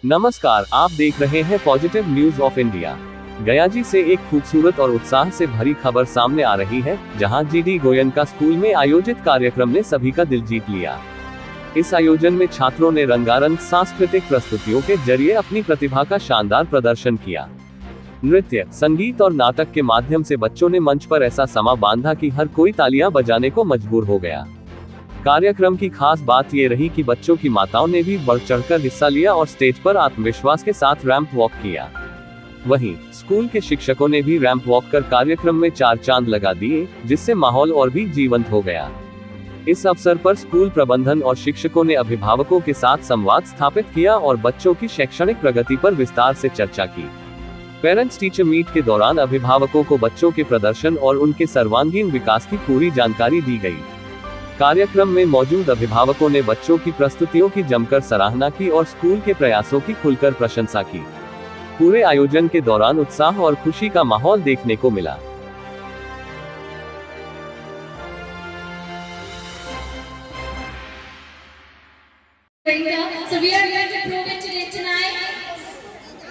नमस्कार, आप देख रहे हैं पॉजिटिव न्यूज ऑफ इंडिया। गया जी से एक खूबसूरत और उत्साह से भरी खबर सामने आ रही है, जहां जीडी गोयनका स्कूल में आयोजित कार्यक्रम ने सभी का दिल जीत लिया। इस आयोजन में छात्रों ने रंगारंग सांस्कृतिक प्रस्तुतियों के जरिए अपनी प्रतिभा का शानदार प्रदर्शन किया। नृत्य, संगीत और नाटक के माध्यम से बच्चों ने मंच पर ऐसा समा बांधा कि हर कोई तालियां बजाने को मजबूर हो गया। कार्यक्रम की खास बात ये रही कि बच्चों की माताओं ने भी बढ़ चढ़कर हिस्सा लिया और स्टेज पर आत्मविश्वास के साथ रैंप वॉक किया। वहीं स्कूल के शिक्षकों ने भी रैंप वॉक कर कार्यक्रम में 4 चांद लगा दिए, जिससे माहौल और भी जीवंत हो गया। इस अवसर पर स्कूल प्रबंधन और शिक्षकों ने अभिभावकों के साथ संवाद स्थापित किया और बच्चों की शैक्षणिक प्रगति पर विस्तार से चर्चा की। पेरेंट्स टीचर मीट के दौरान अभिभावकों को बच्चों के प्रदर्शन और उनके सर्वांगीण विकास की पूरी जानकारी दी गई। कार्यक्रम में मौजूद अभिभावकों ने बच्चों की प्रस्तुतियों की जमकर सराहना की और स्कूल के प्रयासों की खुलकर प्रशंसा की। पूरे आयोजन के दौरान उत्साह और खुशी का माहौल देखने को मिला। So we are going to prove it today tonight.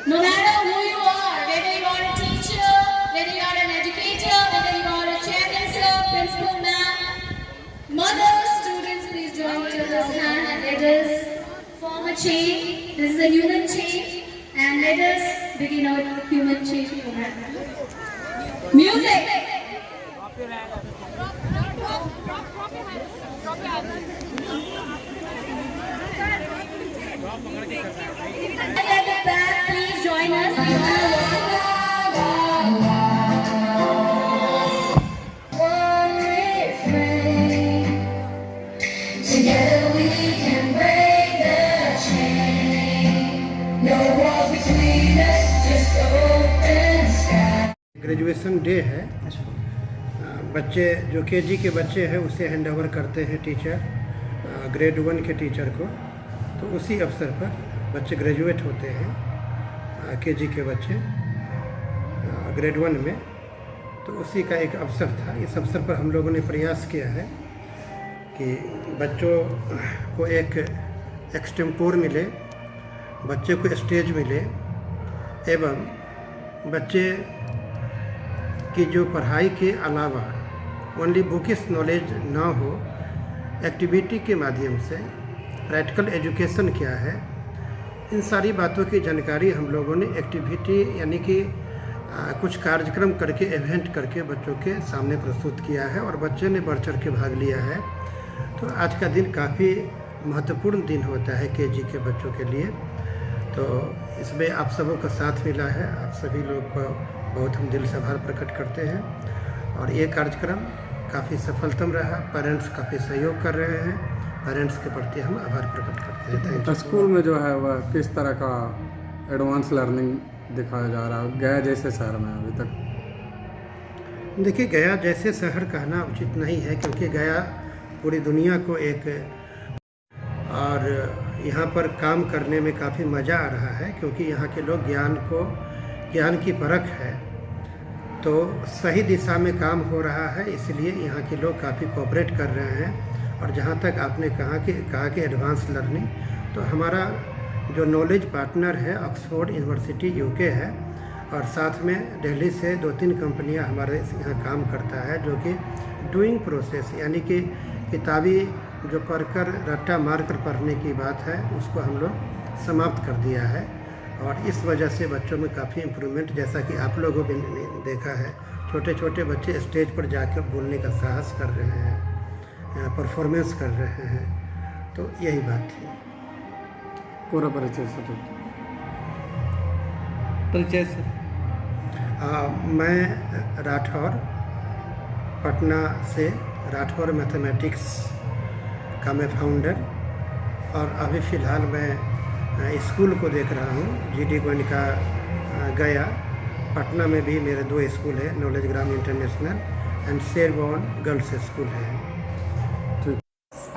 No matter who you are, whether you are a teacher, whether you are an educator, whether you are a chairman, sir, principal, ma'am, mothers, students, please join each other's hand and let us form a chain. This is a human chain, and let us begin our human chain. Music. At the back, please join us. One refrain. Together we can break the chain. No walls between us, just open sky. Graduation day है। बच्चे जो KG के बच्चे हैं उसे hand over करते हैं teacher grade 1 के टीचर को। तो उसी अवसर पर बच्चे ग्रेजुएट होते हैं, केजी के बच्चे ग्रेड 1 में। तो उसी का एक अवसर था। इस अवसर पर हम लोगों ने प्रयास किया है कि बच्चों को एक एक्सटेम्पोर मिले, बच्चे को स्टेज मिले, एवं बच्चे की जो पढ़ाई के अलावा ओनली बुकिश नॉलेज ना हो, एक्टिविटी के माध्यम से प्रैक्टिकल एजुकेशन क्या है, इन सारी बातों की जानकारी हम लोगों ने एक्टिविटी यानी कि कुछ कार्यक्रम करके, इवेंट करके बच्चों के सामने प्रस्तुत किया है और बच्चे ने बढ़ चढ़ के भाग लिया है। तो आज का दिन काफ़ी महत्वपूर्ण दिन होता है केजी के बच्चों के लिए। तो इसमें आप सबों का साथ मिला है, आप सभी लोग को बहुत हम दिल से आभार प्रकट करते हैं और ये कार्यक्रम काफ़ी सफलतम रहा। पेरेंट्स काफ़ी सहयोग कर रहे हैं, पेरेंट्स के प्रति हम आभार प्रकट करते हैं। तो स्कूल में जो है वह किस तरह का एडवांस लर्निंग दिखाया जा रहा है गया जैसे शहर में अभी तक? देखिए, गया जैसे शहर कहना उचित नहीं है, क्योंकि गया पूरी दुनिया को एक और यहाँ पर काम करने में काफ़ी मज़ा आ रहा है, क्योंकि यहाँ के लोग ज्ञान की परख है, तो सही दिशा में काम हो रहा है। इसलिए यहाँ के लोग काफ़ी कोऑपरेट कर रहे हैं। और जहाँ तक आपने कहा कि एडवांस लर्निंग, तो हमारा जो नॉलेज पार्टनर है ऑक्सफोर्ड यूनिवर्सिटी यूके है, और साथ में दिल्ली से 2-3 कंपनियां हमारे यहाँ काम करता है, जो कि डूइंग प्रोसेस यानी कि किताबी जो पढ़कर रट्टा मार कर पढ़ने की बात है, उसको हम लोग समाप्त कर दिया है। और इस वजह से बच्चों में काफ़ी इम्प्रूवमेंट, जैसा कि आप लोगों ने देखा है, छोटे छोटे बच्चे स्टेज पर जाकर बोलने का साहस कर रहे हैं, परफॉर्मेंस कर रहे हैं। तो यही बात थी। पूरा परिचय से मैं राठौर, पटना से राठौर मैथमेटिक्स का मैं फाउंडर, और अभी फ़िलहाल मैं स्कूल को देख रहा हूँ। जीडी गोयनका गया, पटना में भी मेरे 2 स्कूल है, Knowledge Gram International and Sherborne Girls School है।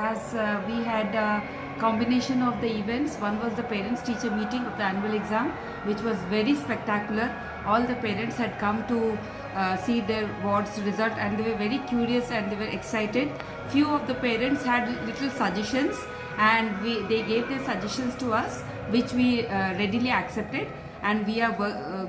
As we had a combination of the events, one was the parents teacher meeting of the annual exam, which was very spectacular. All the parents had come to see their wards result, and they were very curious and they were excited. Few of the parents had little suggestions, and they gave their suggestions to us which we readily accepted, and we are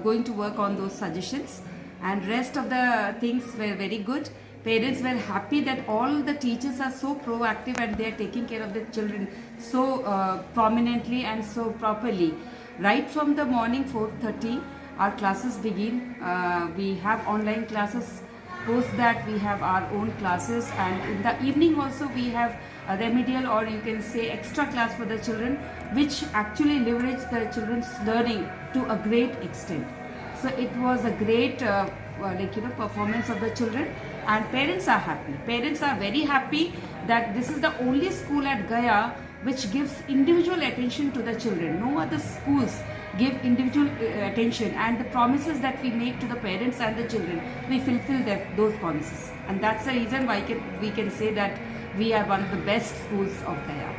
going to work on those suggestions. And rest of the things were very good. Parents were happy that all the teachers are so proactive and they are taking care of the children so prominently and so properly. Right from the morning 4:30, our classes begin. We have online classes. Post that we have our own classes, and in the evening also we have a remedial, or you can say extra class for the children, which actually leverage the children's learning to a great extent. So it was a great performance of the children, and parents are happy. Parents are very happy that this is the only school at Gaya which gives individual attention to the children. No other schools give individual attention, and the promises that we make to the parents and the children, we fulfill those promises, and that's the reason why we can say that we are one of the best schools of Gaya.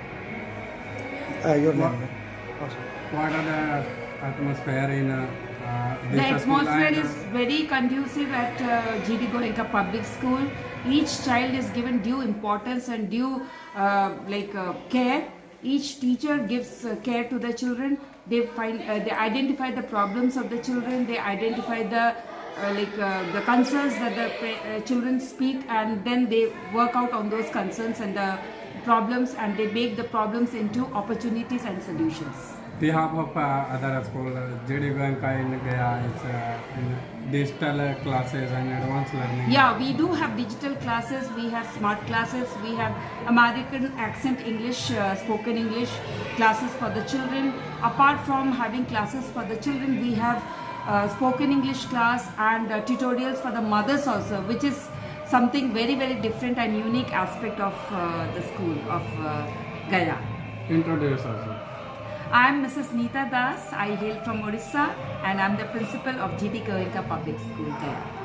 Your name? What are the atmosphere in The atmosphere is very conducive at GD Goenka Public School. Each child is given due importance and due care. Each teacher gives care to the children. They identify the problems of the children. They identify the concerns that the children speak, and then they work out on those concerns and the problems, and they make the problems into opportunities and solutions. behalf of other school, GD Goenka in Gaya is in digital classes and advanced learning. Yeah, we do have digital classes, we have smart classes, we have American accent English, spoken English classes for the children. Apart from having classes for the children, we have spoken English class and tutorials for the mothers also, which is something very, very different and unique aspect of the school of Gaya. Introduce also. I am Mrs. Neeta Das. I hail from Odisha, and I am the principal of GD Goenka Public School, Gaya.